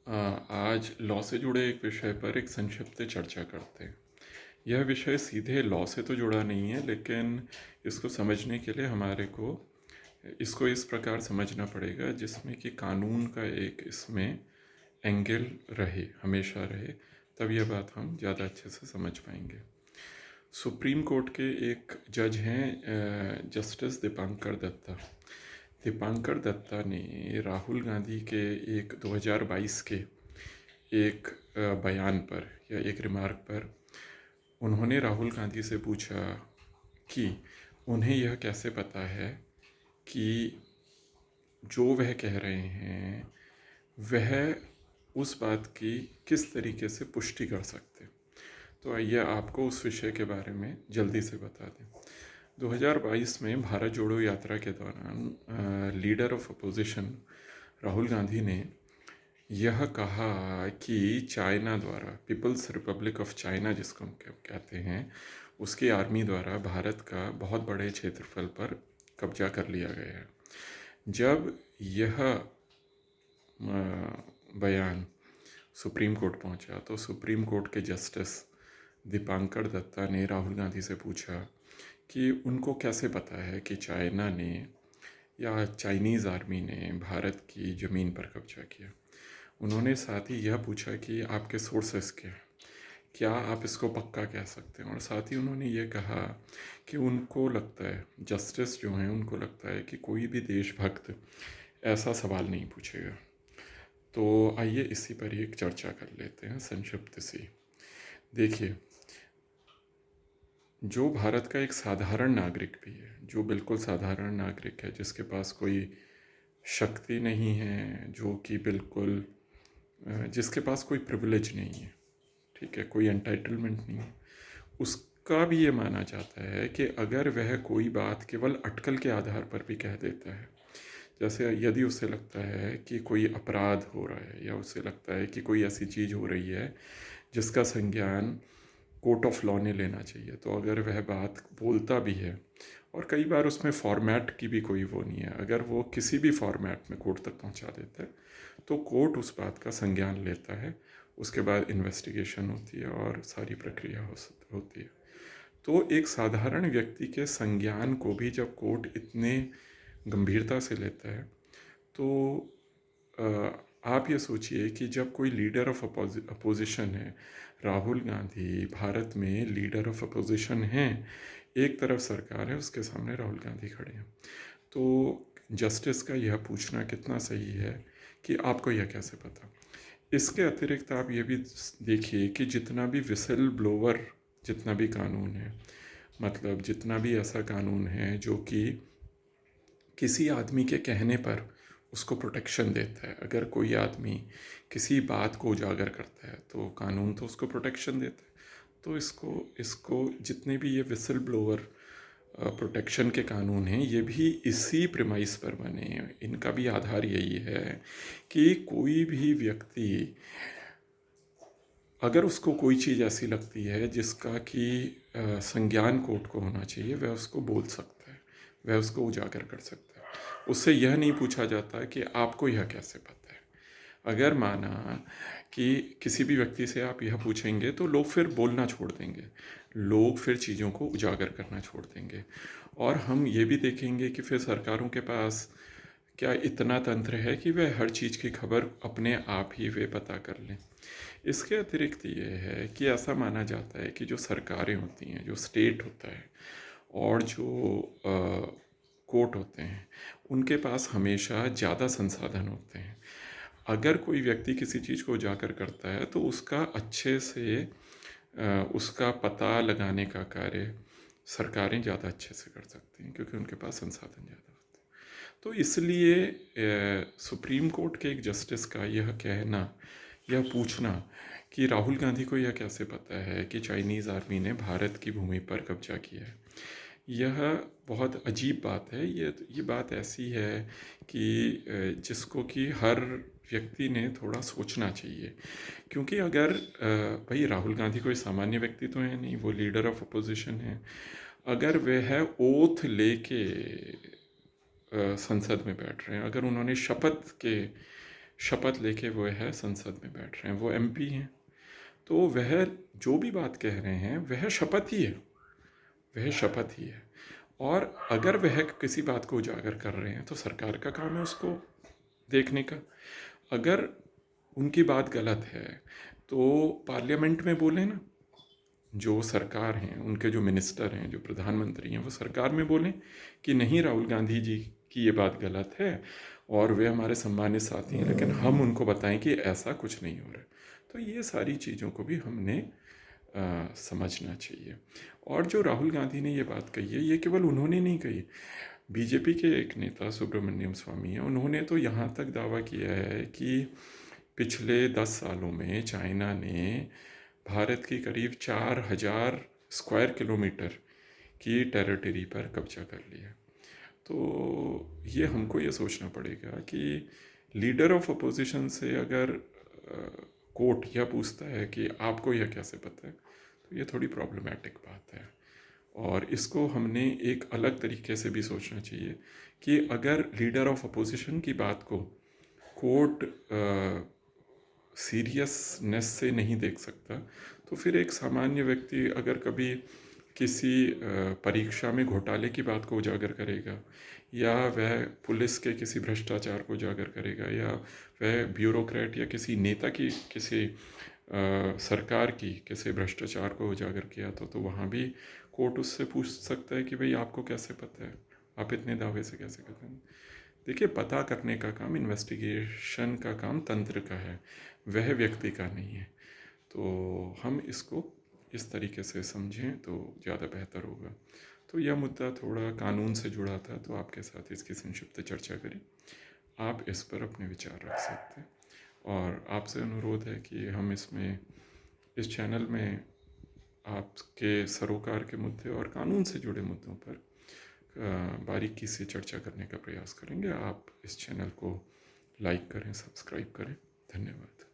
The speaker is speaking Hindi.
आज लॉ से जुड़े एक विषय पर एक संक्षिप्त चर्चा करते हैं। यह विषय सीधे लॉ से तो जुड़ा नहीं है, लेकिन इसको समझने के लिए हमारे को इसको इस प्रकार समझना पड़ेगा जिसमें कि कानून का एक इसमें एंगल रहे, हमेशा रहे। तब यह बात हम ज़्यादा अच्छे से समझ पाएंगे। सुप्रीम कोर्ट के एक जज हैं जस्टिस दीपांकर दत्ता। दीपांकर दत्ता ने राहुल गांधी के एक 2022 के एक बयान पर या एक रिमार्क पर उन्होंने राहुल गांधी से पूछा कि उन्हें यह कैसे पता है कि जो वह कह रहे हैं वह उस बात की किस तरीके से पुष्टि कर सकते। तो आइए आपको उस विषय के बारे में जल्दी से बता दें। 2022 में भारत जोड़ो यात्रा के दौरान leader of opposition Rahul Gandhi ने यह कहा कि चाइना द्वारा, पीपल्स रिपब्लिक ऑफ चाइना जिसको हम कहते हैं, उसकी आर्मी द्वारा भारत का बहुत बड़े क्षेत्रफल पर कब्जा कर लिया गया है। जब यह बयान सुप्रीम कोर्ट पहुंचा तो सुप्रीम कोर्ट के जस्टिस दीपांकर दत्ता ने राहुल गांधी से पूछा कि उनको कैसे पता है कि चाइना ने या चाइनीज़ आर्मी ने भारत की ज़मीन पर कब्जा किया। उन्होंने साथ ही यह पूछा कि आपके सोर्सेस क्या आप इसको पक्का कह सकते हैं। और साथ ही उन्होंने ये कहा कि उनको लगता है, जस्टिस जो हैं उनको लगता है कि कोई भी देशभक्त ऐसा सवाल नहीं पूछेगा। तो आइए इसी पर एक चर्चा कर लेते हैं संक्षिप्त सी। देखिए, जो भारत का एक साधारण नागरिक भी है, जो बिल्कुल साधारण नागरिक है, जिसके पास कोई शक्ति नहीं है, जो कि बिल्कुल जिसके पास कोई प्रिविलेज नहीं है, ठीक है, कोई एंटाइटलमेंट नहीं है, उसका भी ये माना जाता है कि अगर वह कोई बात केवल अटकल के आधार पर भी कह देता है, जैसे यदि उसे लगता है कि कोई अपराध हो रहा है या उसे लगता है कि कोई ऐसी चीज़ हो रही है जिसका संज्ञान कोर्ट ऑफ लॉ ने लेना चाहिए, तो अगर वह बात बोलता भी है और कई बार उसमें फॉर्मेट की भी कोई वो नहीं है, अगर वो किसी भी फॉर्मेट में कोर्ट तक पहुंचा देता है तो कोर्ट उस बात का संज्ञान लेता है। उसके बाद इन्वेस्टिगेशन होती है और सारी प्रक्रिया होती है। तो एक साधारण व्यक्ति के संज्ञान को भी जब कोर्ट इतने गंभीरता से लेता है तो आप ये सोचिए कि जब कोई लीडर ऑफ अपोजिशन है, राहुल गांधी भारत में लीडर ऑफ अपोजिशन हैं, एक तरफ सरकार है, उसके सामने राहुल गांधी खड़े हैं, तो जस्टिस का यह पूछना कितना सही है कि आपको यह कैसे पता। इसके अतिरिक्त आप ये भी देखिए कि जितना भी विसल ब्लोवर, जितना भी कानून है, मतलब जितना भी ऐसा कानून है जो कि किसी आदमी के कहने पर उसको प्रोटेक्शन देता है, अगर कोई आदमी किसी बात को उजागर करता है तो कानून तो उसको प्रोटेक्शन देता है। तो इसको इसको जितने भी ये विसल ब्लोअर प्रोटेक्शन के कानून हैं, ये भी इसी प्रिमाइस पर बने हैं। इनका भी आधार यही है कि कोई भी व्यक्ति अगर उसको कोई चीज़ ऐसी लगती है जिसका कि संज्ञान कोर्ट को होना चाहिए, वह उसको बोल सकता है, वह उसको उजागर कर सकता है। उससे यह नहीं पूछा जाता कि आपको यह कैसे पता है। अगर माना कि किसी भी व्यक्ति से आप यह पूछेंगे तो लोग फिर बोलना छोड़ देंगे, लोग फिर चीज़ों को उजागर करना छोड़ देंगे। और हम ये भी देखेंगे कि फिर सरकारों के पास क्या इतना तंत्र है कि वह हर चीज़ की खबर अपने आप ही वे पता कर लें। इसके अतिरिक्त ये है कि ऐसा माना जाता है कि जो सरकारें होती हैं, जो स्टेट होता है और जो कोर्ट होते हैं, उनके पास हमेशा ज़्यादा संसाधन होते हैं। अगर कोई व्यक्ति किसी चीज़ को उजागर करता है तो उसका अच्छे से उसका पता लगाने का कार्य सरकारें ज़्यादा अच्छे से कर सकती हैं, क्योंकि उनके पास संसाधन ज़्यादा होते हैं। तो इसलिए सुप्रीम कोर्ट के एक जस्टिस का यह कहना, यह पूछना कि राहुल गांधी को यह कैसे पता है कि चाइनीज़ आर्मी ने भारत की भूमि पर कब्जा किया है, यह बहुत अजीब बात है। ये बात ऐसी है कि जिसको कि हर व्यक्ति ने थोड़ा सोचना चाहिए। क्योंकि अगर भाई राहुल गांधी कोई सामान्य व्यक्ति तो है नहीं, वो लीडर ऑफ अपोजिशन है। अगर वह ओथ लेके संसद में बैठ रहे हैं, अगर उन्होंने शपथ के शपथ लेके वो है संसद में बैठ रहे हैं, वो एमपी हैं, तो वह जो भी बात कह रहे हैं वह शपथ ही है, वह शपथ ही है। और अगर वह किसी बात को उजागर कर रहे हैं तो सरकार का काम है उसको देखने का। अगर उनकी बात गलत है तो पार्लियामेंट में बोलें ना, जो सरकार हैं, उनके जो मिनिस्टर हैं, जो प्रधानमंत्री हैं, वो सरकार में बोलें कि नहीं, राहुल गांधी जी की ये बात गलत है और वे हमारे सम्मानित साथी हैं, लेकिन हम उनको बताएं कि ऐसा कुछ नहीं हो रहा है। तो ये सारी चीज़ों को भी हमने समझना चाहिए। और जो राहुल गांधी ने ये बात कही है, ये केवल उन्होंने नहीं कही, बीजेपी के एक नेता सुब्रमण्यम स्वामी हैं, उन्होंने तो यहाँ तक दावा किया है कि पिछले 10 सालों में चाइना ने भारत की करीब 4000 स्क्वायर किलोमीटर की टेरिटरी पर कब्जा कर लिया। तो ये हमको ये सोचना पड़ेगा कि लीडर ऑफ अपोजिशन से अगर कोर्ट यह पूछता है कि आपको यह कैसे पता है, तो ये थोड़ी प्रॉब्लमेटिक बात है। और इसको हमने एक अलग तरीके से भी सोचना चाहिए कि अगर लीडर ऑफ अपोजिशन की बात को कोर्ट सीरियसनेस से नहीं देख सकता, तो फिर एक सामान्य व्यक्ति अगर कभी किसी परीक्षा में घोटाले की बात को उजागर करेगा, या वह पुलिस के किसी भ्रष्टाचार को उजागर करेगा, या वह ब्यूरोक्रेट या किसी नेता की किसी सरकार की किसी भ्रष्टाचार को उजागर किया तो वहाँ भी कोर्ट उससे पूछ सकता है कि भाई आपको कैसे पता है, आप इतने दावे से कैसे करते हैं। देखिए, पता करने का काम, इन्वेस्टिगेशन का काम तंत्र का है, वह व्यक्ति का नहीं है। तो हम इसको इस तरीके से समझें तो ज़्यादा बेहतर होगा। तो यह मुद्दा थोड़ा कानून से जुड़ा था, तो आपके साथ इसकी संक्षिप्त चर्चा करी। आप इस पर अपने विचार रख सकते हैं, और आपसे अनुरोध है कि हम इसमें इस चैनल में आपके सरोकार के मुद्दे और कानून से जुड़े मुद्दों पर बारीकी से चर्चा करने का प्रयास करेंगे। आप इस चैनल को लाइक करें, सब्सक्राइब करें। धन्यवाद।